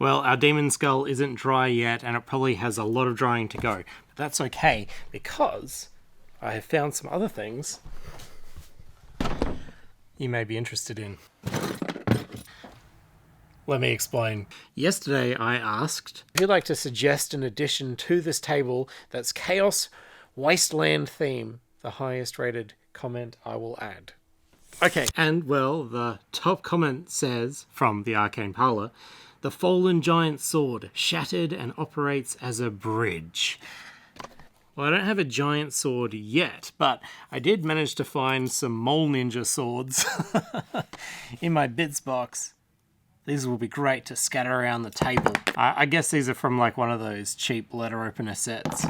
Well, our demon skull isn't dry yet, and it probably has a lot of drying to go. But that's okay, because I have found some other things you may be interested in. Let me explain. Yesterday I asked if you'd like to suggest an addition to this table that's Chaos Wasteland theme. The highest rated comment I will add. Okay, and well, the top comment says, from the Arcane Parlour, the fallen giant sword, shattered and operates as a bridge. Well, I don't have a giant sword yet, but I did manage to find some Mole Ninja swords in my bits box. These will be great to scatter around the table. I guess these are from like one of those cheap letter opener sets.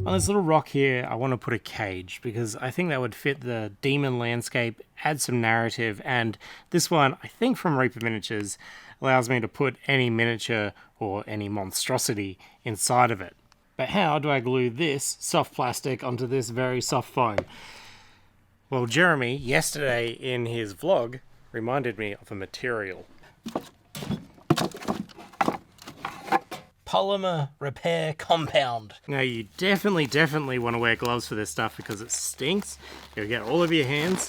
On this little rock here, I want to put a cage because I think that would fit the demon landscape, add some narrative, and this one, I think from Reaper Miniatures, allows me to put any miniature or any monstrosity inside of it. But how do I glue this soft plastic onto this very soft foam? Well, Jeremy, yesterday in his vlog, reminded me of a material. Polymer repair compound. Now you definitely want to wear gloves for this stuff because it stinks. You'll get all over your hands.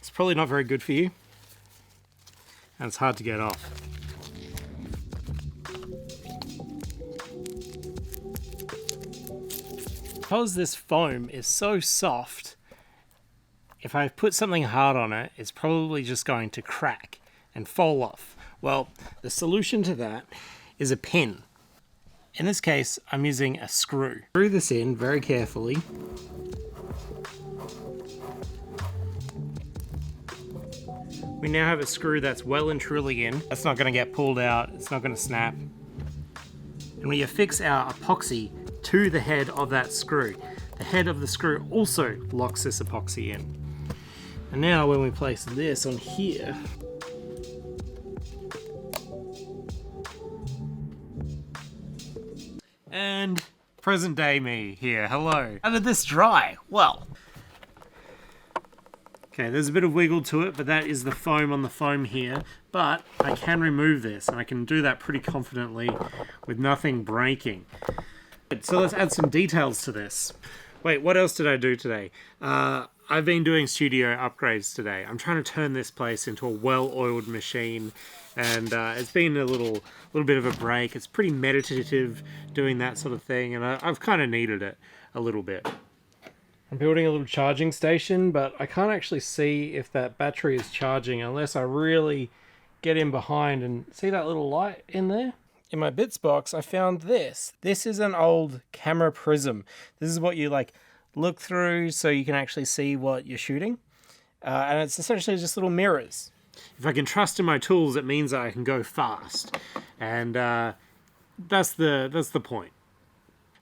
It's probably not very good for you. And it's hard to get off. Because this foam is so soft, if I put something hard on it, it's probably just going to crack and fall off. Well, the solution to that is a pin. In this case, I'm using a screw. Screw this in very carefully. We now have a screw that's well and truly in. That's not going to get pulled out, it's not going to snap. And we affix our epoxy to the head of that screw. The head of the screw also locks this epoxy in. And now when we place this on here, and present day me here, hello. How did this dry? Well, okay, there's a bit of wiggle to it, but that is the foam on the foam here. But I can remove this, and I can do that pretty confidently with nothing breaking. So let's add some details to this. Wait, what else did I do today? I've been doing studio upgrades today. I'm trying to turn this place into a well-oiled machine, and it's been a little bit of a break. It's pretty meditative doing that sort of thing, and I've kind of needed it a little bit. I'm building a little charging station, but I can't actually see if that battery is charging unless I really get in behind and see that little light in there. In my bits box, I found this. This is an old camera prism. This is what you like look through so you can actually see what you're shooting. And it's essentially just little mirrors. If I can trust in my tools, it means that I can go fast. And that's the point.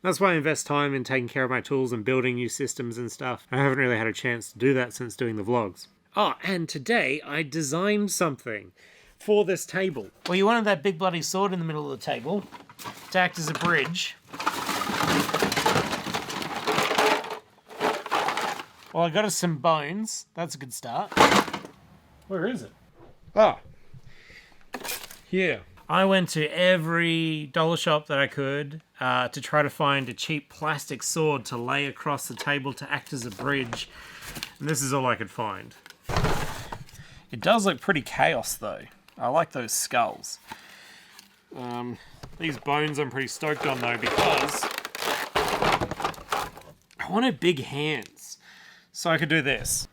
That's why I invest time in taking care of my tools and building new systems and stuff. I haven't really had a chance to do that since doing the vlogs. Oh, and today I designed something for this table. Well, you wanted that big bloody sword in the middle of the table to act as a bridge. Well, I got us some bones. That's a good start. Where is it? Ah, here. I went to every dollar shop that I could to try to find a cheap plastic sword to lay across the table to act as a bridge. And this is all I could find. It does look pretty chaos though. I like those skulls. These bones I'm pretty stoked on though because I wanted big hands. So I could do this.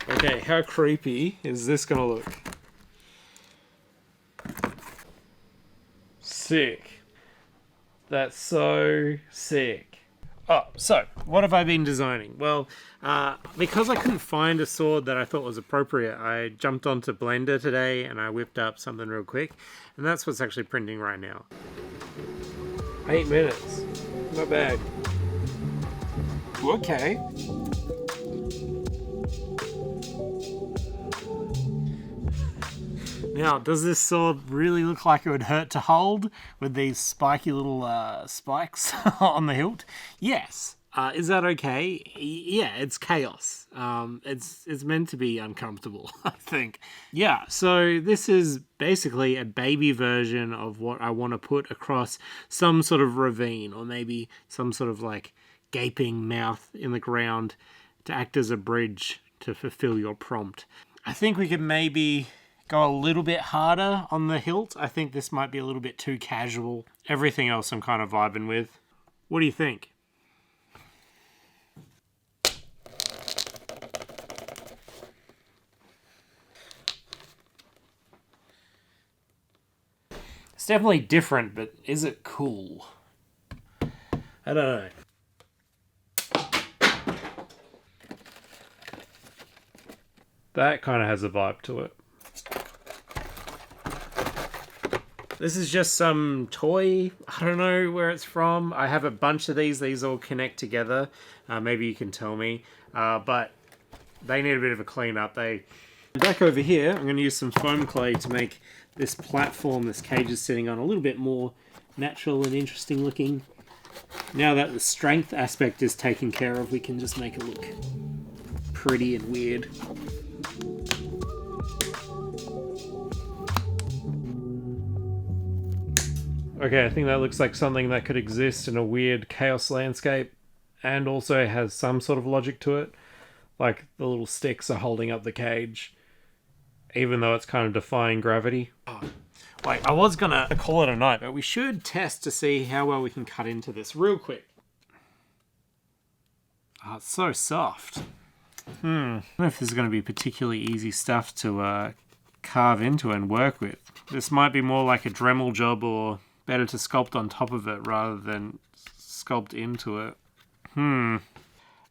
Okay, how creepy is this gonna look? Sick. That's so sick. Oh, so what have I been designing? Well, because I couldn't find a sword that I thought was appropriate, I jumped onto Blender today and I whipped up something real quick. And that's what's actually printing right now. 8 minutes. Not bad. Okay. Now, does this sword really look like it would hurt to hold with these spiky little spikes on the hilt? Yes. Is that okay? Yeah, it's chaos. It's meant to be uncomfortable, I think. Yeah, so this is basically a baby version of what I want to put across some sort of ravine, or maybe some sort of like gaping mouth in the ground to act as a bridge to fulfill your prompt. I think we could maybe go a little bit harder on the hilt. I think this might be a little bit too casual. Everything else I'm kind of vibing with. What do you think? It's definitely different, but is it cool? I don't know. That kind of has a vibe to it. This is just some toy. I don't know where it's from. I have a bunch of these. These all connect together. Maybe you can tell me. But they need a bit of a clean up. Back over here, I'm going to use some foam clay to make this platform this cage is sitting on a little bit more natural and interesting looking. Now that the strength aspect is taken care of, we can just make it look pretty and weird. Okay, I think that looks like something that could exist in a weird chaos landscape and also has some sort of logic to it. Like the little sticks are holding up the cage, even though it's kind of defying gravity. Wait, I was gonna call it a night, but we should test to see how well we can cut into this real quick. Oh, it's so soft. I don't know if this is going to be particularly easy stuff to carve into and work with. This might be more like a Dremel job, or better to sculpt on top of it rather than sculpt into it.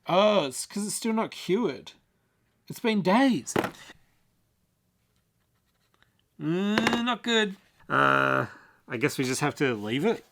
Oh, it's because it's still not cured. It's been days. Not good. I guess we just have to leave it.